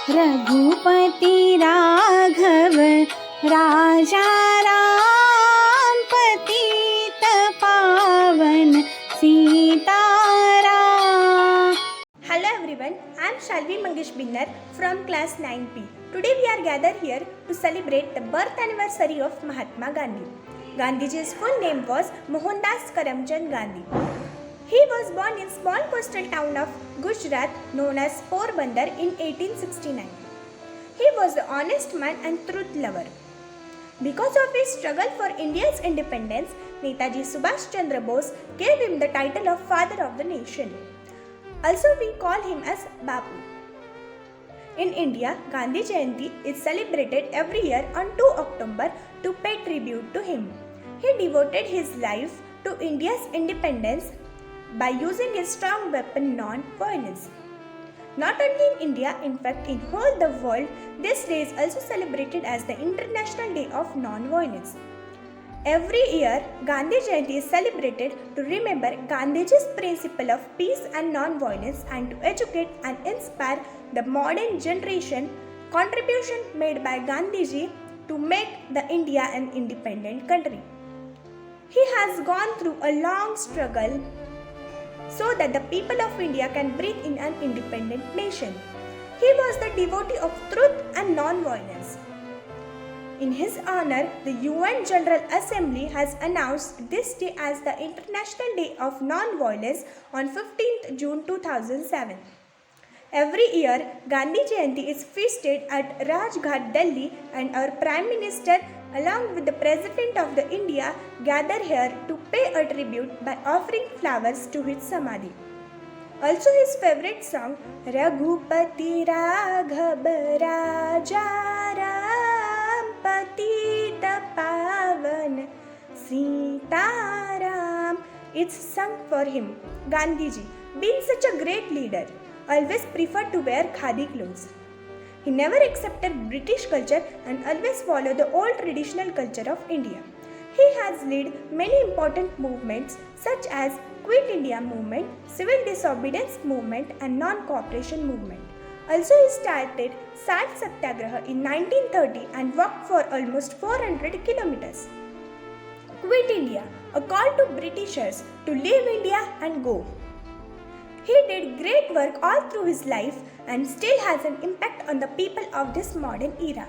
रघुपति राघव राजा राम, पतित पावन Sitaram. Hello everyone, I am Shalvi Mangesh Binnar from class 9P. Today we are gathered here to celebrate the birth anniversary of Mahatma Gandhi. Gandhiji's full name was Mohandas Karamchand Gandhi. He was born in small coastal town of Gujarat known as Porbandar in 1869. He was an honest man and truth lover. Because of his struggle for India's independence, Netaji Subhash Chandra Bose gave him the title of Father of the Nation. Also, we call him as Bapu. In India, Gandhi Jayanti is celebrated every year on 2 October to pay tribute to him. He devoted his life to India's independence by using his strong weapon non-violence. Not only in India, in fact in whole the world, this day is also celebrated as the International Day of Non-Violence. Every year, Gandhi Jayanti is celebrated to remember Gandhiji's principle of peace and non-violence and to educate and inspire the modern generation. Contribution made by Gandhiji to make the India an independent country. He has gone through a long struggle so that the people of India can breathe in an independent nation. He was the devotee of truth and non-violence. In his honor, the UN General Assembly has announced this day as the International Day of Non-Violence on 15th June 2007. Every year, Gandhi Jayanti is feasted at Rajghat, Delhi, and our Prime Minister along with the President of the India gather here to pay a tribute by offering flowers to his Samadhi. Also his favorite song, Raghupati Raghav Raja Ram, Patita Pavan Sitaram, is sung for him. Gandhiji, being such a great leader, always preferred to wear khadi clothes. He never accepted British culture and always followed the old traditional culture of India. He has led many important movements such as Quit India movement, Civil Disobedience movement and Non-Cooperation movement. Also he started Salt Satyagraha in 1930 and walked for almost 400 kilometers. Quit India, a call to Britishers to leave India and go. He did great work all through his life and still has an impact on the people of this modern era.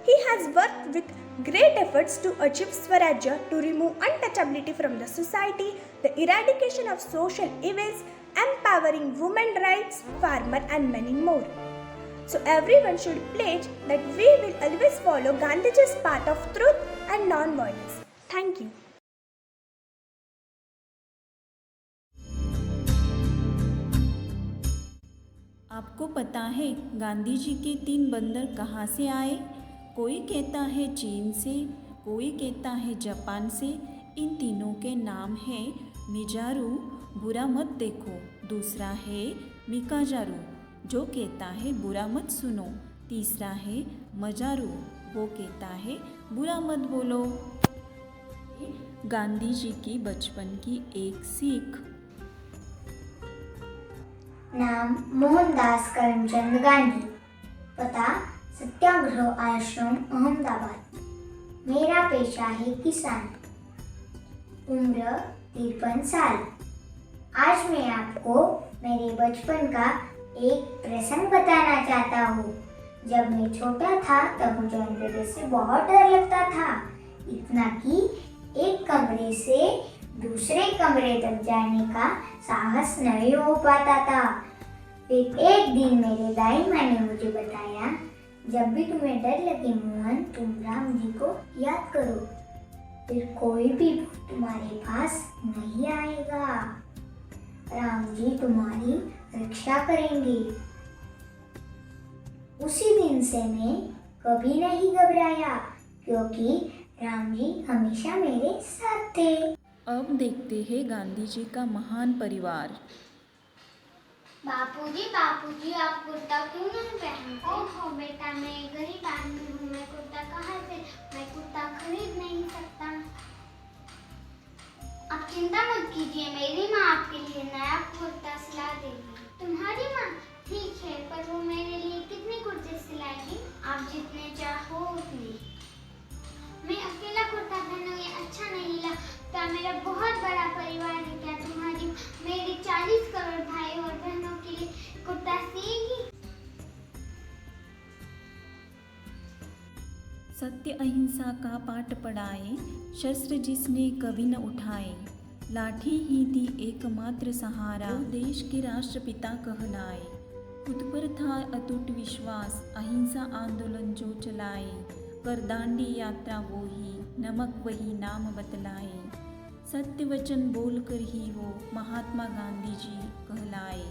He has worked with great efforts to achieve Swarajya, to remove untouchability from the society, the eradication of social evils, empowering women's rights, farmer and many more. So everyone should pledge that we will always follow Gandhiji's path of truth and non-violence. Thank you. आपको पता है गांधी जी के 3 बंदर कहाँ से आए? कोई कहता है चीन से, कोई कहता है जापान से. इन तीनों के नाम हैं मिजारू, बुरा मत देखो. दूसरा है मिकाजारू, जो कहता है बुरा मत सुनो. तीसरा है मजारू, वो कहता है बुरा मत बोलो. गांधी जी की बचपन की एक सीख. नाम मोहनदास करमचंद गांधी. पता सत्याग्रह आश्रम अहमदाबाद. मेरा पेशा है किसान. उम्र 53 साल. आज मैं आपको मेरे बचपन का एक प्रसंग बताना चाहता हूँ. जब मैं छोटा था तब मुझे अंधेरे से बहुत डर लगता था, इतना कि एक कमरे से दूसरे कमरे तक जाने का साहस नहीं हो पाता था. फिर एक दिन मेरे दाई माँ ने मुझे बताया, जब भी तुम्हें डर लगे मोहन, तुम राम जी को याद करो, फिर कोई भी तुम्हारे पास नहीं आएगा. राम जी तुम्हारी रक्षा करेंगे. उसी दिन से मैं कभी नहीं घबराया, क्योंकि राम जी हमेशा मेरे साथ थे. अब देखते हैं गांधी जी का महान परिवार. बापूजी आप कुर्ता क्यों नहीं पहनते? ओहो बेटा, मैं गरीब आदमी हूँ, मैं कुर्ता कहाँ से, मैं कुर्ता खरीद नहीं सकता. आप चिंता मत कीजिए, मेरी माँ आपके लिए नया कुर्ता सिला देगी. तुम्हारी माँ? ठीक है, पर वो मेरे लिए कितनी सत्य अहिंसा का पाठ पढ़ाए, शस्त्र जिसने कभी न उठाए, लाठी ही थी एकमात्र सहारा, देश के राष्ट्रपिता कहलाए। खुद पर था अटूट विश्वास, अहिंसा आंदोलन जो चलाए, कर दांडी यात्रा वो ही, नमक वही नाम बतलाए। सत्य वचन बोलकर ही वो महात्मा गांधी जी कहलाए,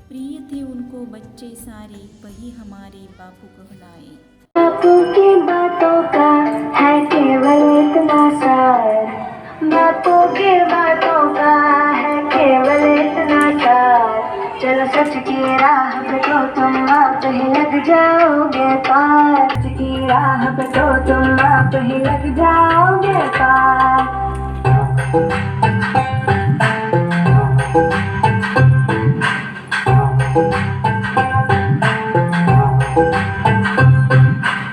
प्रिय थे उनको बच्चे सारे, वही हमारे बापू कहलाए। बापू की बातों का है केवल इतना सार, बापू की बातों का है केवल इतना सार। चलो सच की राह पे तो तुम आप ही लग जाओगे पार, सच की राह पे तो तुम आप ही लग जाओगे पार।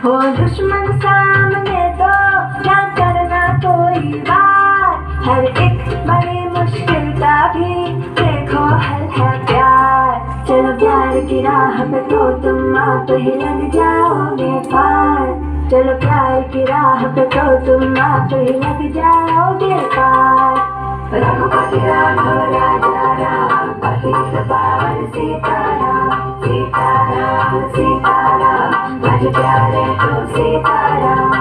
हो दुश्मन सामने तो क्या करना कोई बार, हर एक बड़ी मुश्किल का भी देखो हल है प्यार। चलो प्यार की राह पे तो तुम आप ही लग जाओगे पार, चलो प्यार की राह पे तो तुम आप ही लग जाओगे पार। रघुपति राघव राजा राम, पतित पावन सीताराम, सीताराम सीताराम, भज प्यारे तो सीताराम।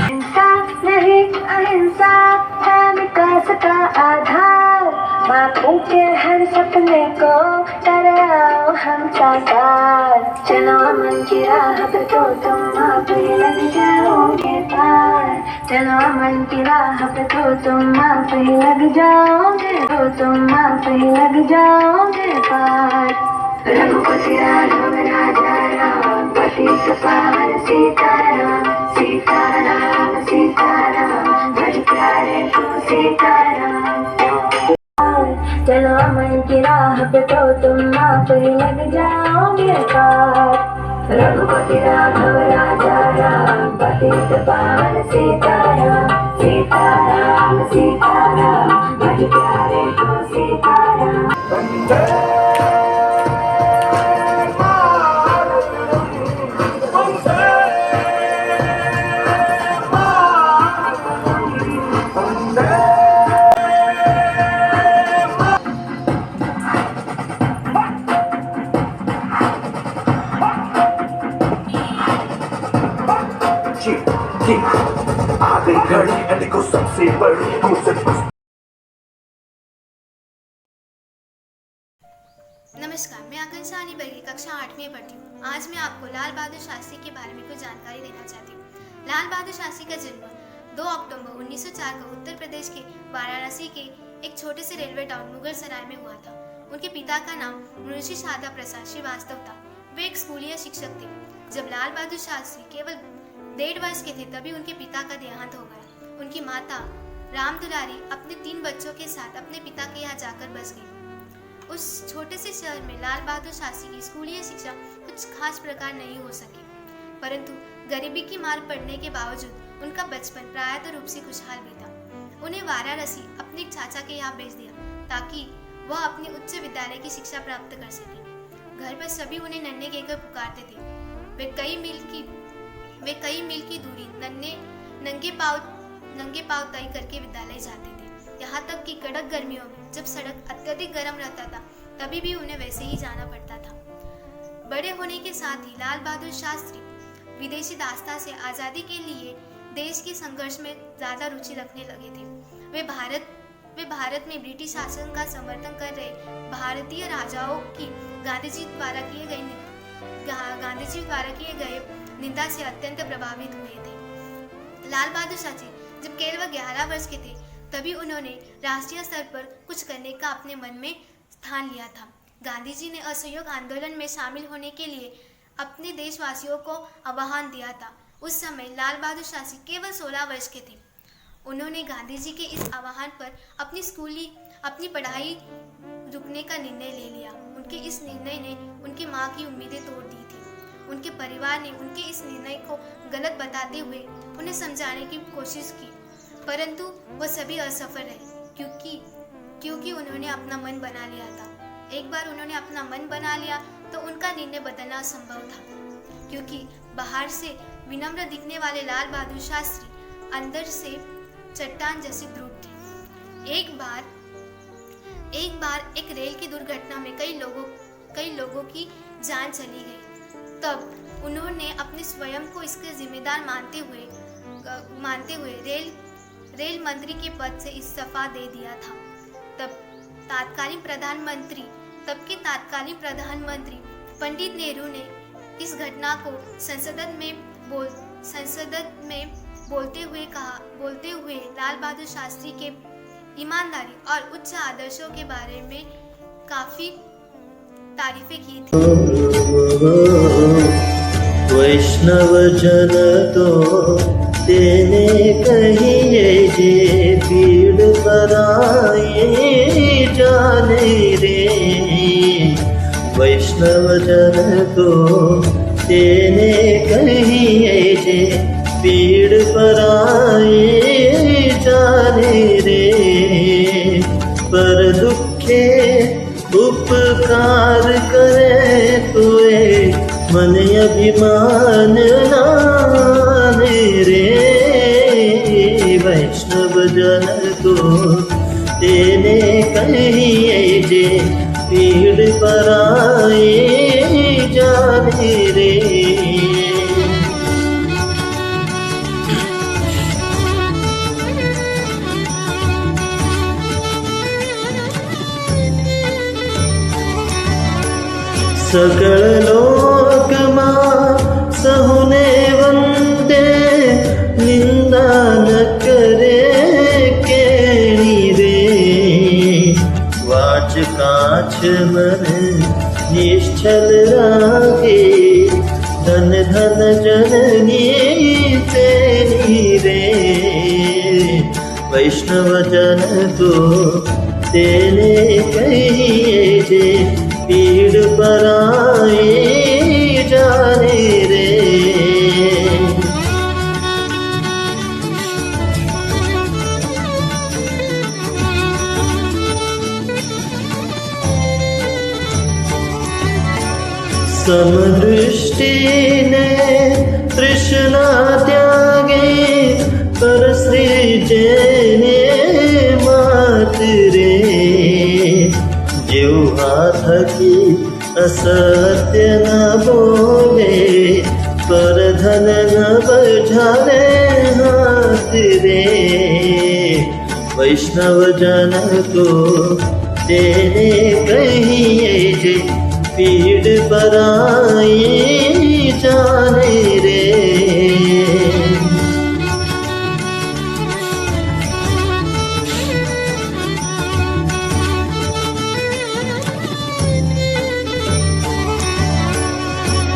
हिंसा नहीं अहिंसा है विकास का आधार, बापू के हर सपने को कराओ हम साकार। चलो अमन की राह पे तो तुम आप ही लग जाओगे पार, चलो अमन की राह पे तो तुम आप ही लग जाओगे, तो तुम आप ही लग जाओगे पार। रघुपति राघव राजा राम, पतित पावन सीताराम, सीताराम सीताराम, भज प्यारे तो सीताराम। चलो अमन की राह पे तो तुम आप ही लग जाओगे पार। रघुपति राघव राजा राम, पतित पावन सीताराम, सीताराम सीताराम, भज प्यारे तो सीताराम। आ गई घड़ी एंड को सबसे बड़ी मुझसे नमस्कार, मैं आकांक्षा आनीबर्गी कक्षा 8वीं में पढ़ती हूँ। आज मैं आपको लाल बहादुर शास्त्री के बारे में कुछ जानकारी देना चाहती हूँ। लाल बहादुर शास्त्री का जन्म 2 अक्टूबर 1904 को उत्तर प्रदेश के वाराणसी के एक छोटे से रेलवे टाउन मुगलसराय में हुआ था। उनके पिता का नाम मुंशी शारदा प्रसाद श्रीवास्तव था। वे एक स्कूलीय शिक्षक थे। जब लाल बहादुर शास्त्री केवल 1.5 वर्ष के थे तभी उनके पिता का देहांत हो गया। उनकी माता राम दुलारी अपने 3 बच्चों के साथ अपने पिता के यहाँ जाकर बस गई। उस छोटे से शहर में लाल बहादुर शास्त्री की स्कूलीय शिक्षा कुछ खास प्रकार नहीं हो सकी, परंतु गरीबी की मार पड़ने के बावजूद उनका बचपन प्रायः रूप से खुशहाल बीता। उन्हें वाराणसी अपने चाचा के यहाँ भेज दिया ताकि वह अपनी उच्च विद्यालय की शिक्षा प्राप्त कर सके। घर पर सभी उन्हें नन्हे कहकर पुकारते थे। वे कई मील की दूरी नंगे पांव तय करके विद्यालय जाते थे। यहाँ तक कि कड़क गर्मियों में जब सड़क अत्यधिक गर्म रहता था तभी भी उन्हें वैसे ही जाना पड़ता था। बड़े होने के साथ ही लाल बहादुर शास्त्री विदेशी दास्ता से आज़ादी के लिए देश के संघर्ष में ज़्यादा रुचि रखने लगे थे। वे भारत में ब्रिटिश शासन का समर्थन कर रहे भारतीय राजाओं की गांधी जी द्वारा किए गए निंदा से अत्यंत प्रभावित हुए थे। लाल बहादुर शास्त्री जब केवल 11 वर्ष के थे तभी उन्होंने राष्ट्रीय स्तर पर कुछ करने का अपने मन में स्थान लिया था। गांधी जी ने असहयोग आंदोलन में शामिल होने के लिए अपने देशवासियों को आह्वान दिया था। उस समय लाल बहादुर शास्त्री केवल 16 वर्ष के थे। उन्होंने गांधी जी के इस आह्वान पर अपनी पढ़ाई रुकने का निर्णय ले लिया। उनके इस निर्णय ने उनकी माँ की उम्मीदें तोड़ दी थी। उनके परिवार ने उनके इस निर्णय को गलत बताते हुए उन्हें समझाने की कोशिश की, परंतु वह सभी असफल रहे क्योंकि क्योंकि उन्होंने अपना मन बना लिया था। एक बार उन्होंने अपना मन बना लिया तो उनका निर्णय बदलना असंभव था, क्योंकि बाहर से विनम्र दिखने वाले लाल बहादुर शास्त्री अंदर से चट्टान जैसे दृढ़ थे। एक बार एक रेल की दुर्घटना में कई लोगों की जान चली गई। तब उन्होंने अपने स्वयं को इसके जिम्मेदार मानते हुए रेल मंत्री के पद से इस्तीफा दे दिया था। तब के तात्कालीन प्रधानमंत्री पंडित नेहरू ने इस घटना को संसद में बोलते हुए लाल बहादुर शास्त्री के ईमानदारी और उच्च आदर्शों के बारे में काफी तारीफें की थी। वैष्णव जन तो तेने कहिए जे पीड़ पराए जाने रे। वैष्णव जन तो तेने कहिए जे पीड़ पराए जाने रे। पर दुखे उपकार करे तोए मन अभिमान नाने रे। वैष्णव जन तो तेने कहिए जे पीड़ पराए जाने रे। सकल लोक मां सहुने वंदे निंदा न करे केणी रे। वाच काछ मन निश्चल रागे धन धन जननी तेनी रे। वैष्णव जन तो तेने कहिए जे पीड़ पराए जाने रे। समदृष्टि ने तृष्णा त्यागे पर श्री जैने मात रे। जीव हाथ की असत्य न बोले पर धन न बझारे हाथ रे। वैष्णव जन तो तेने कहिए जे पीड़ पराए जाने रे।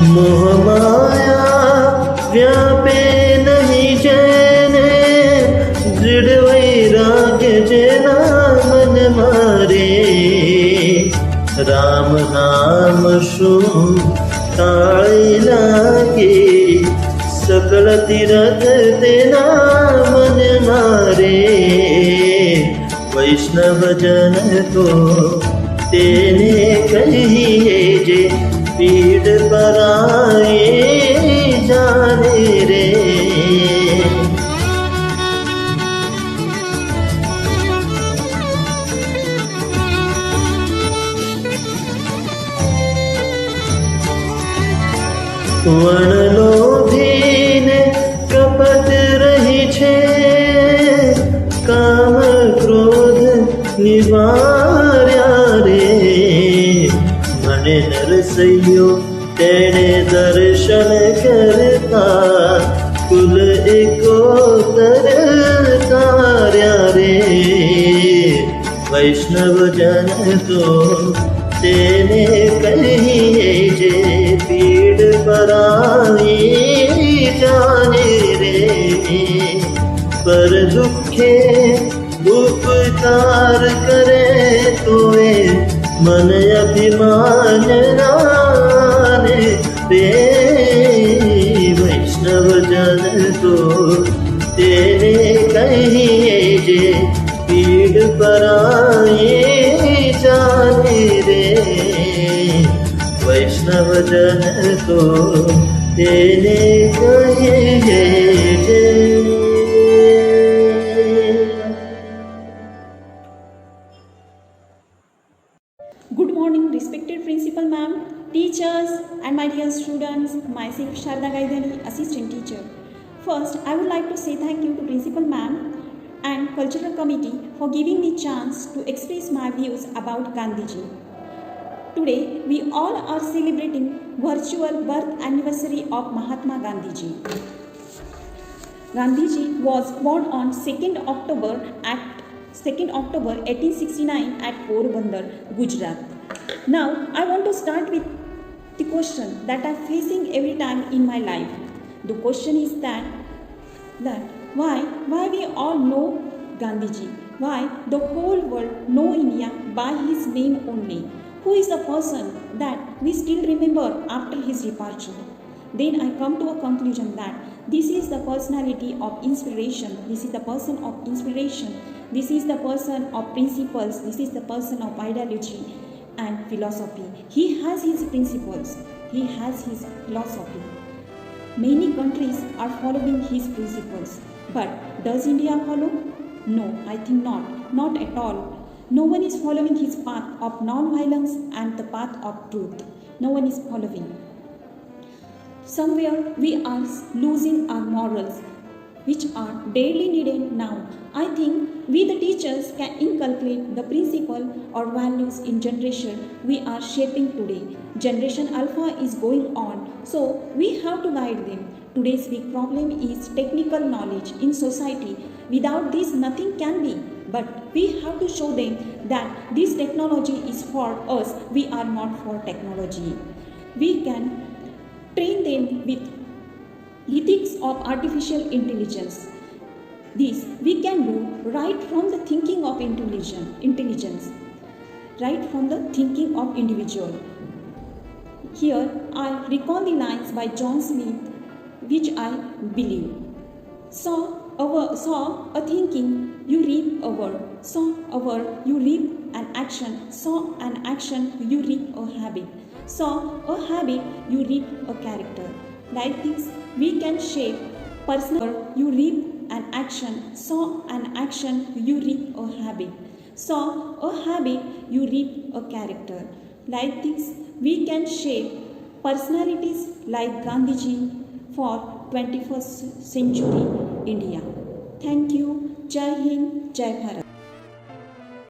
मोह माया व्यापे नहीं जैने दृढ़ वैराग्य जेना मन मारे। राम नाम शु ताळे लागे सकल तीरथ तेना मन मारे। वैष्णव जन तो तेने कहिए जे पीड़ पराए जाने रे। वनलोभीन कपट रही छे काम क्रोध निवार्या रे। मने नरसैयो तेने दर्शन करता कुल एकोतर तार्या रे। वैष्णव जन तो तेने कहिए जे पीड़ पराए जाने रे। पर दुखे उपकार करे तोए मन अभिमान नाने रे। वैष्णव जन तो तेने कहिए जे पीड़ भीड़ पराई जाने रे, वैष्णव जन तो तेरे कहे जय। Good morning, respected principal ma'am, teachers and my dear students. Myself Sharda Gaidani, assistant teacher. First, I would like to say thank you to principal ma'am and cultural committee for giving me chance to express my views about Gandhiji. Today, we all are celebrating virtual birth anniversary of Mahatma Gandhiji. Gandhiji was born on 2nd October 1869 at Porbandar, Gujarat. Now, I want to start with the question that I am facing every time in my life. The question is that why we all know Gandhiji? Why the whole world know India by his name only? Who is the person that we still remember after his departure? Then I come to a conclusion that this is the personality of inspiration. This is the person of inspiration. This is the person of principles. This is the person of ideology and philosophy. He has his principles. He has his philosophy. Many countries are following his principles. But does India follow? No, I think not. Not at all. No one is following his path of non-violence and the path of truth. No one is following. Somewhere we are losing our morals, which are dearly needed now. I think we the teachers can inculcate the principle or values in generation we are shaping today. Generation Alpha is going on, so we have to guide them. Today's big problem is technical knowledge in society. Without this, nothing can be. But we have to show them that this technology is for us. We are not for technology. We can train them with ethics of artificial intelligence. This we can do right from the thinking of intelligence, right from the thinking of individual. Here I recall the lines by John Smith, which I believe. Saw a thinking, you reap a word. Saw a word, you reap an action. Saw an action, you reap a habit. Saw a habit, you reap a character. Like this, we can shape personal. You reap an action. Saw an action, you reap a habit. Saw a habit, you reap a character. Like this, we can shape personalities like Gandhiji for 21st century India. Thank you. Jai Hind, Jai Bharat.